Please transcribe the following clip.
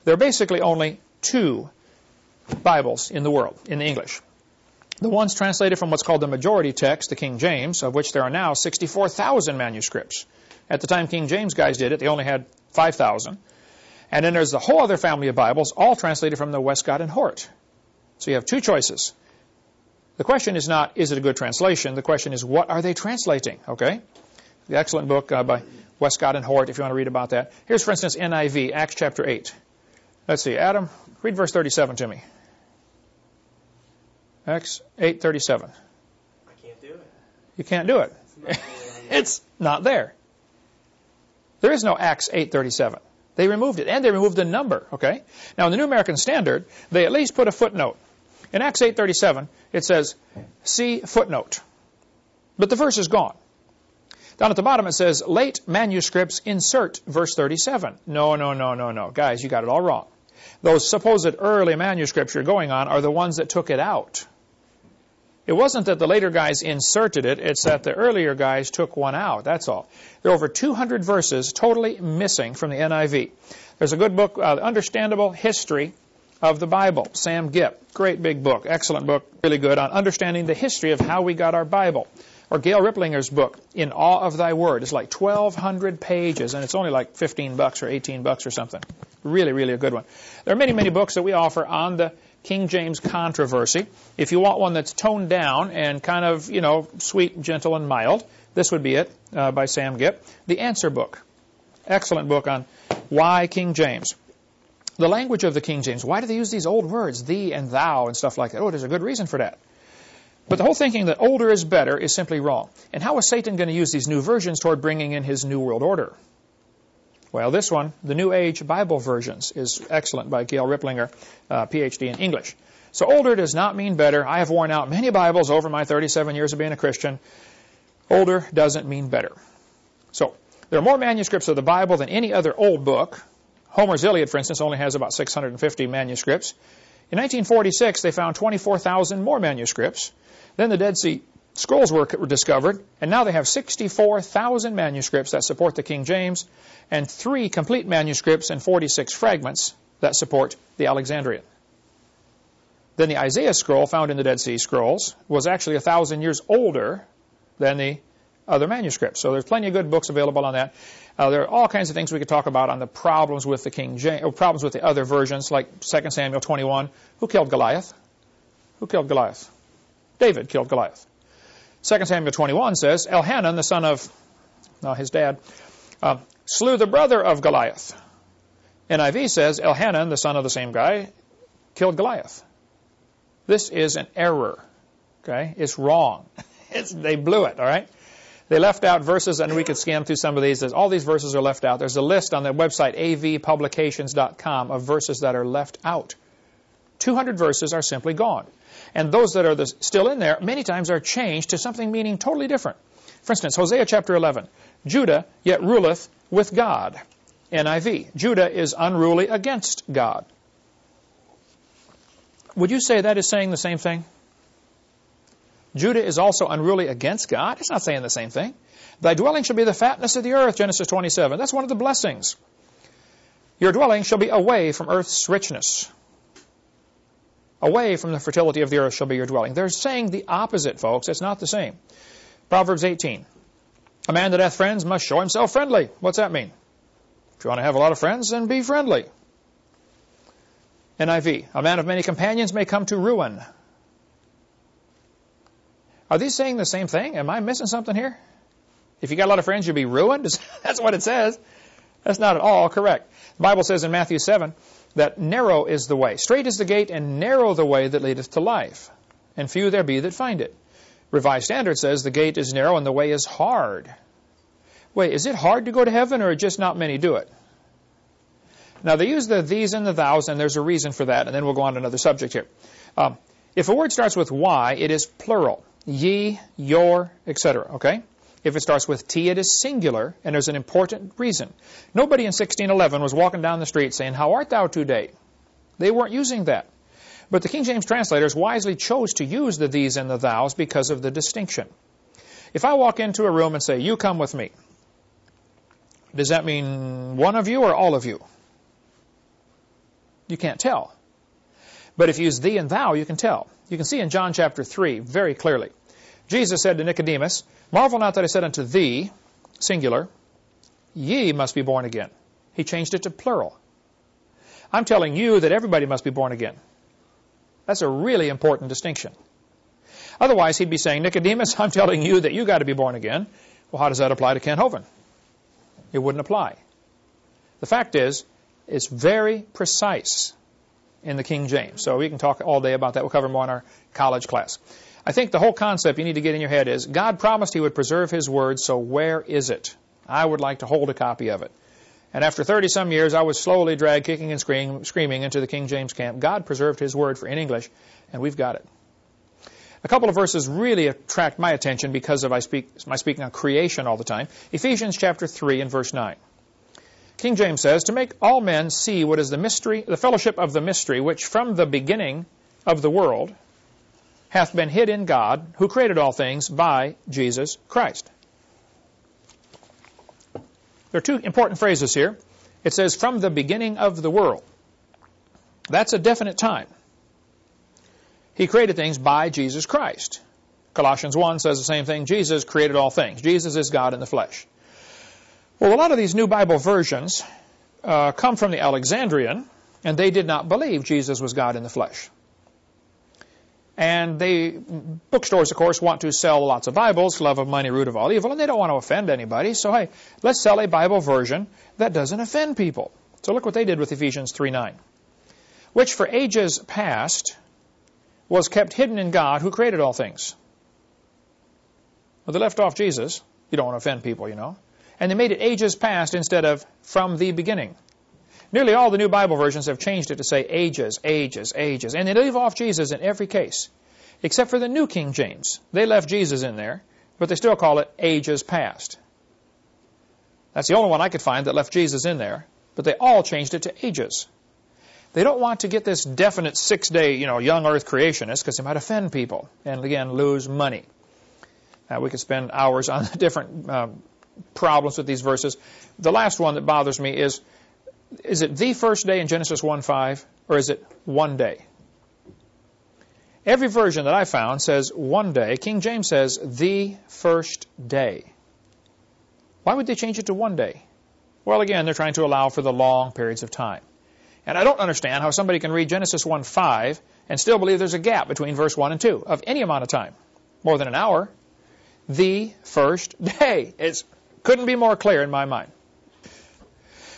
There are basically only two Bibles in the world, in the English. The one's translated from what's called the majority text, the King James, of which there are now 64,000 manuscripts. At the time King James guys did it, they only had 5,000. And then there's the whole other family of Bibles, all translated from the Westcott and Hort. So you have two choices. The question is not, is it a good translation? The question is, what are they translating? Okay? The excellent book by Westcott and Hort, if you want to read about that. Here's, for instance, NIV, Acts chapter 8. Let's see, Adam, read verse 37 to me. Acts 8:37. I can't do it. You can't do it. It's not there. There is no Acts 8:37. They removed it, and they removed the number, okay? Now, in the New American Standard, they at least put a footnote. In Acts 8:37, it says, see footnote. But the verse is gone. Down at the bottom, it says, late manuscripts insert verse 37. No. Guys, you got it all wrong. Those supposed early manuscripts you're going on are the ones that took it out. It wasn't that the later guys inserted it, it's that the earlier guys took one out, that's all. There are over 200 verses totally missing from the NIV. There's a good book, Understandable History of the Bible, Sam Gipp. Great big book, excellent book, really good on understanding the history of how we got our Bible. Or Gail Riplinger's book, In Awe of Thy Word. It's like 1,200 pages, and it's only like $15 or $18 or something. Really a good one. There are many books that we offer on the King James controversy. If you want one that's toned down and kind of, sweet, gentle, and mild, this would be it, by Sam Gipp. The Answer Book. Excellent book on why King James. The language of the King James. Why do they use these old words, thee and thou and stuff like that? Oh, there's a good reason for that. But the whole thinking that older is better is simply wrong. And how is Satan going to use these new versions toward bringing in his New World Order? Well, this one, the New Age Bible Versions, is excellent by Gail Riplinger, Ph.D. in English. So older does not mean better. I have worn out many Bibles over my 37 years of being a Christian. Older doesn't mean better. So there are more manuscripts of the Bible than any other old book. Homer's Iliad, for instance, only has about 650 manuscripts. In 1946, they found 24,000 more manuscripts. Then the Dead Sea Scrolls were discovered, and now they have 64,000 manuscripts that support the King James, and 3 complete manuscripts and 46 fragments that support the Alexandrian. Then the Isaiah scroll found in the Dead Sea Scrolls was actually 1,000 years older than the other manuscripts. So there's plenty of good books available on that. There are all kinds of things we could talk about on the problems with the King James, or problems with the other versions, like 2 Samuel 21. Who killed Goliath? Who killed Goliath? David killed Goliath. 2 Samuel 21 says, Elhanan, the son of his dad, slew the brother of Goliath. NIV says, Elhanan, the son of the same guy, killed Goliath. This is an error. Okay? It's wrong. They blew it, all right? They left out verses, and we could scan through some of these. All these verses are left out. There's a list on the website, avpublications.com, of verses that are left out. 200 verses are simply gone. And those that are still in there, many times are changed to something meaning totally different. For instance, Hosea chapter 11, Judah yet ruleth with God. NIV, Judah is unruly against God. Would you say that is saying the same thing? Judah is also unruly against God? It's not saying the same thing. Thy dwelling shall be the fatness of the earth, Genesis 27. That's one of the blessings. Your dwelling shall be away from earth's richness. Away from the fertility of the earth shall be your dwelling. They're saying the opposite, folks. It's not the same. Proverbs 18. A man that hath friends must show himself friendly. What's that mean? If you want to have a lot of friends, then be friendly. NIV. A man of many companions may come to ruin. Are these saying the same thing? Am I missing something here? If you got a lot of friends, you'll be ruined? That's what it says. That's not at all correct. The Bible says in Matthew 7 that narrow is the way. Straight is the gate, and narrow the way that leadeth to life. And few there be that find it. Revised Standard says the gate is narrow and the way is hard. Wait, is it hard to go to heaven, or just not many do it? Now, they use the these and the thous, and there's a reason for that, and then we'll go on to another subject here. If a word starts with Y, it is plural. Ye, your, etc., okay? If it starts with T, it is singular, and there's an important reason. Nobody in 1611 was walking down the street saying, how art thou today? They weren't using that. But the King James translators wisely chose to use the these and the thous because of the distinction. If I walk into a room and say, you come with me, does that mean one of you or all of you? You can't tell. But if you use thee and thou, you can tell. You can see in John chapter 3 very clearly. Jesus said to Nicodemus, marvel not that I said unto thee, singular, ye must be born again. He changed it to plural. I'm telling you that everybody must be born again. That's a really important distinction. Otherwise, he'd be saying, Nicodemus, I'm telling you that you got to be born again. Well, how does that apply to Kent Hovind? It wouldn't apply. The fact is, it's very precise in the King James. So we can talk all day about that. We'll cover more in our college class. I think the whole concept you need to get in your head is God promised he would preserve his word, so where is it? I would like to hold a copy of it. And after 30-some years, I was slowly dragged kicking and screaming into the King James camp. God preserved his word in English, and we've got it. A couple of verses really attract my attention because of my speaking on creation all the time. Ephesians chapter 3 and verse 9. King James says, to make all men see what is the mystery, the fellowship of the mystery, which from the beginning of the world hath been hid in God, who created all things by Jesus Christ. There are two important phrases here. It says, from the beginning of the world. That's a definite time. He created things by Jesus Christ. Colossians 1 says the same thing. Jesus created all things. Jesus is God in the flesh. Well, a lot of these new Bible versions come from the Alexandrian, and they did not believe Jesus was God in the flesh. And bookstores, of course, want to sell lots of Bibles, love of money, root of all evil, and they don't want to offend anybody. So, hey, let's sell a Bible version that doesn't offend people. So look what they did with Ephesians 3:9. Which for ages past was kept hidden in God who created all things. Well, they left off Jesus. You don't want to offend people, you know. And they made it ages past instead of from the beginning. Nearly all the new Bible versions have changed it to say ages, ages, ages. And they leave off Jesus in every case, except for the New King James. They left Jesus in there, but they still call it ages past. That's the only one I could find that left Jesus in there, but they all changed it to ages. They don't want to get this definite 6-day, young earth creationist because they might offend people and, again, lose money. We could spend hours on the different problems with these verses. The last one that bothers me is it the first day in Genesis 1:5, or is it one day? Every version that I found says one day. King James says the first day. Why would they change it to one day? Well, again, they're trying to allow for the long periods of time. And I don't understand how somebody can read Genesis 1:5 and still believe there's a gap between verse 1 and 2 of any amount of time, more than an hour. The first day. It couldn't be more clear in my mind.